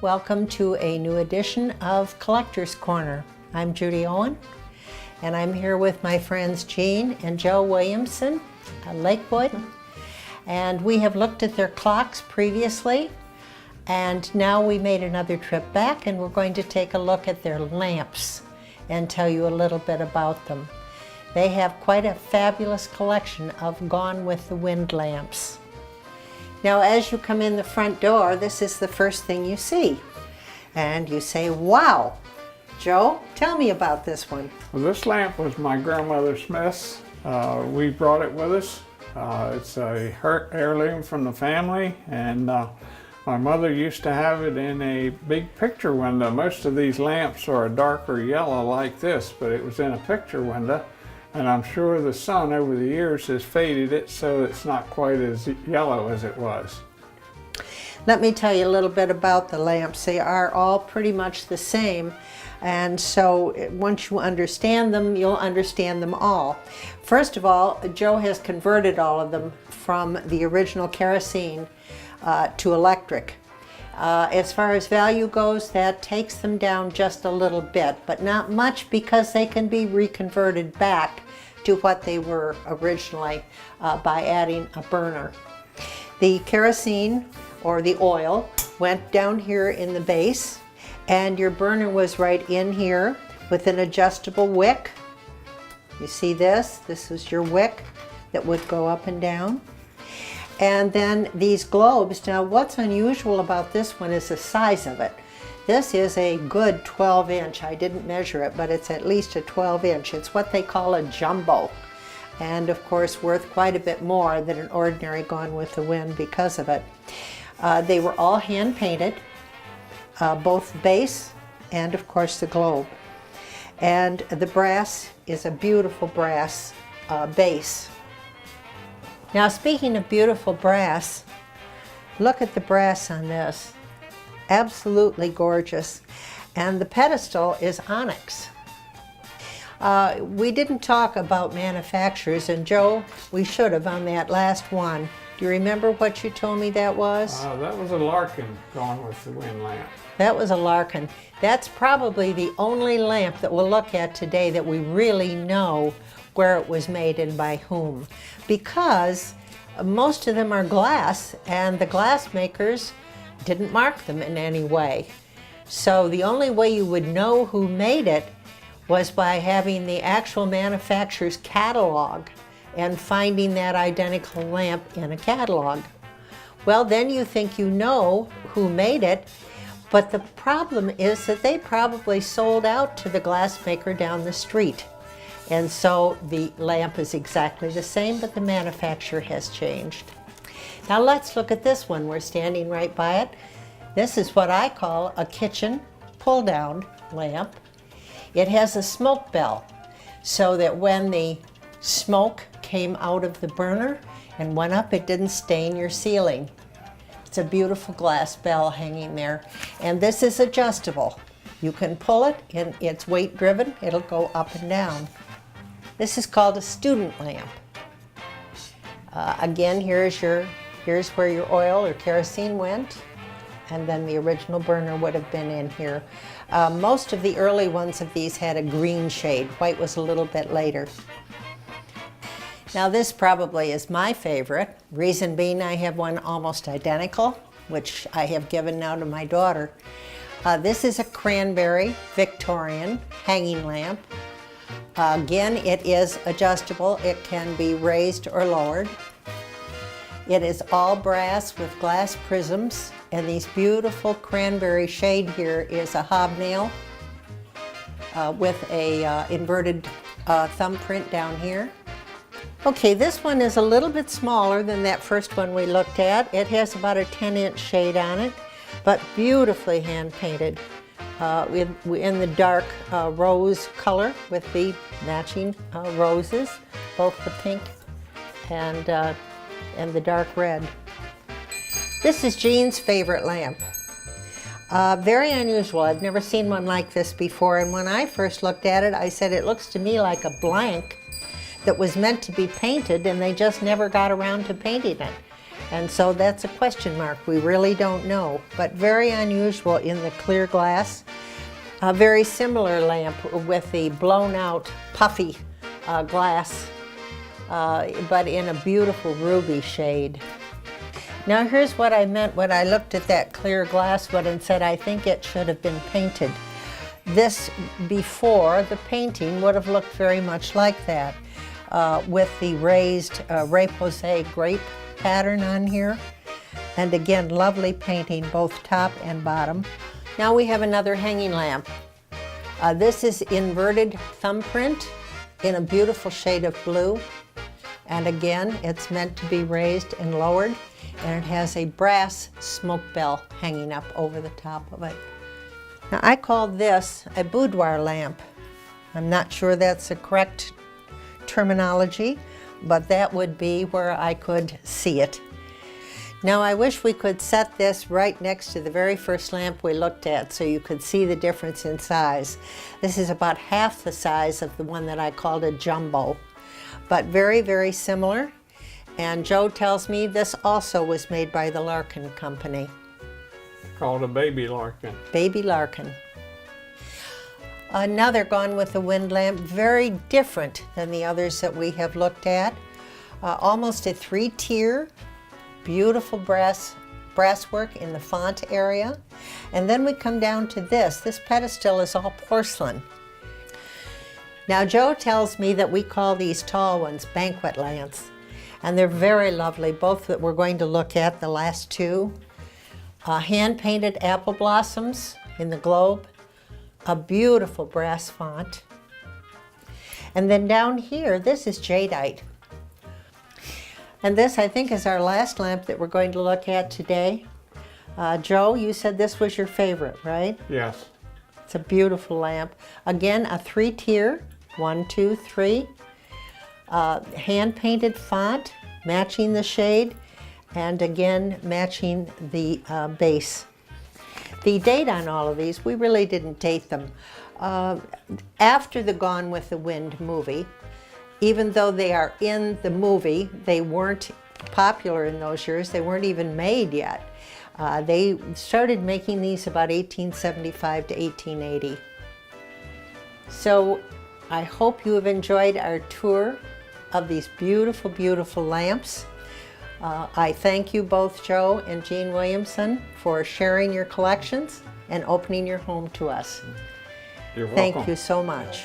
welcome to a new edition of Collector's Corner. I'm Judy Owen, and I'm here with my friends Jean and Joe Williamson at Lakewood. And we have looked at their clocks previously, and now we made another trip back, and we're going to take a look at their lamps and tell you a little bit about them. They have quite a fabulous collection of Gone with the Wind lamps. Now, as you come in the front door, this is the first thing you see. And you say, wow. Joe, tell me about this one. Well, this lamp was my grandmother Smith's. We brought it with us. It's a heirloom from the family, and my mother used to have it in a big picture window. Most of these lamps are a darker yellow like this, but it was in a picture window. And I'm sure the sun over the years has faded it so it's not quite as yellow as it was. Let me tell you a little bit about the lamps. They are all pretty much the same. And so once you understand them, you'll understand them all. First of all, Joe has converted all of them from the original kerosene to electric. As far as value goes, that takes them down just a little bit, but not much, because they can be reconverted back to what they were originally by adding a burner. The kerosene, or the oil, went down here in the base, and your burner was right in here with an adjustable wick. You see this? This is your wick that would go up and down. And then these globes. Now, what's unusual about this one is the size of it. This is a good 12-inch. I didn't measure it, but it's at least a 12-inch. It's what they call a jumbo, and of course worth quite a bit more than an ordinary Gone with the Wind because of it. They were all hand painted, both the base and of course the globe. And the brass is a beautiful brass base. Now, speaking of beautiful brass, look at the brass on this. Absolutely gorgeous. And the pedestal is onyx. We didn't talk about manufacturers, and Joe, we should have on that last one. Do you remember what you told me that was? That was a Larkin Gone with the Wind lamp. That was a Larkin. That's probably the only lamp that we'll look at today that we really know where it was made and by whom, because most of them are glass, and the glass makers didn't mark them in any way. So the only way you would know who made it was by having the actual manufacturer's catalog and finding that identical lamp in a catalog. Well, then you think you know who made it, but the problem is that they probably sold out to the glass maker down the street. And so the lamp is exactly the same, but the manufacturer has changed. Now let's look at this one. We're standing right by it. This is what I call a kitchen pull-down lamp. It has a smoke bell, so that when the smoke came out of the burner and went up, it didn't stain your ceiling. It's a beautiful glass bell hanging there. And this is adjustable. You can pull it, and it's weight driven. It'll go up and down. This is called a student lamp. Again, here's where your oil or kerosene went, and then the original burner would have been in here. Most of the early ones of these had a green shade. White was a little bit later. Now, this probably is my favorite. Reason being, I have one almost identical, which I have given now to my daughter. This is a cranberry Victorian hanging lamp. Again, it is adjustable. It can be raised or lowered. It is all brass with glass prisms, and these beautiful cranberry shade here is a hobnail with a inverted thumbprint down here. Okay, this one is a little bit smaller than that first one we looked at. It has about a 10-inch shade on it, but beautifully hand-painted in the dark rose color with the matching roses, both the pink and the dark red. This is Jean's favorite lamp. Very unusual. I've never seen one like this before, and when I first looked at it, I said it looks to me like a blank that was meant to be painted, and they just never got around to painting it. And so that's a question mark. We really don't know, but very unusual in the clear glass. A very similar lamp with the blown out puffy glass, but in a beautiful ruby shade. Now here's what I meant when I looked at that clear glass one and said I think it should have been painted. This, before the painting, would have looked very much like that, with the raised repoussé grape pattern on here. And again, lovely painting, both top and bottom. Now we have another hanging lamp. This is inverted thumbprint in a beautiful shade of blue. And again, it's meant to be raised and lowered. And it has a brass smoke bell hanging up over the top of it. Now I call this a boudoir lamp. I'm not sure that's the correct terminology, but that would be where I could see it. Now I wish we could set this right next to the very first lamp we looked at so you could see the difference in size. This is about half the size of the one that I called a jumbo, but very, very similar. And Joe tells me this also was made by the Larkin Company. Called a baby Larkin. Baby Larkin. Another Gone with the Wind lamp, very different than the others that we have looked at. Almost a 3-tier, beautiful brasswork in the font area. And then we come down to this. This pedestal is all porcelain. Now Joe tells me that we call these tall ones banquet lamps. And they're very lovely, both that we're going to look at, the last two. Hand-painted apple blossoms in the globe, a beautiful brass font. And then down here, this is jadeite. And this, I think, is our last lamp that we're going to look at today. Joe, you said this was your favorite, right? Yes. It's a beautiful lamp. Again, a 3-tier, 1, 2, 3. Hand-painted font, matching the shade, and again, matching the base. The date on all of these, we really didn't date them. After the Gone with the Wind movie, even though they are in the movie, they weren't popular in those years. They weren't even made yet. They started making these about 1875 to 1880. So I hope you have enjoyed our tour of these beautiful, beautiful lamps. I thank you both, Joe and Jean Williamson, for sharing your collections and opening your home to us. You're welcome. Thank you so much.